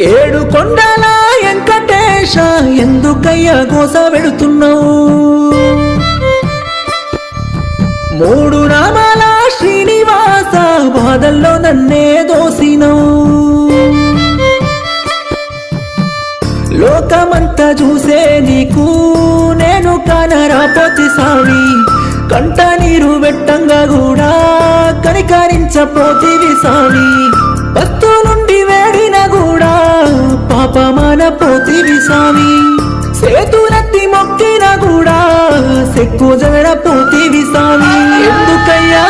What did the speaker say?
ఏడు కొండల వెంకటేశ ఎందుకయ్యా గోస పెడుతున్నావు మూడు నామాల శ్రీనివాస బాధల్లో నన్నే దోసినవు లోకమంతా చూసే నీకు నేను కానరాపోతి సామి కంట నీరు వెట్టంగా కూడా కనికరించపోతివి సామి భక్తులుండి వేడిన కూడా పాపమాన పోతివి సామి సేతులెత్తి మొక్కిన కూడా సెక్కు జడ పోతివి సామి ఎందుకయ్యా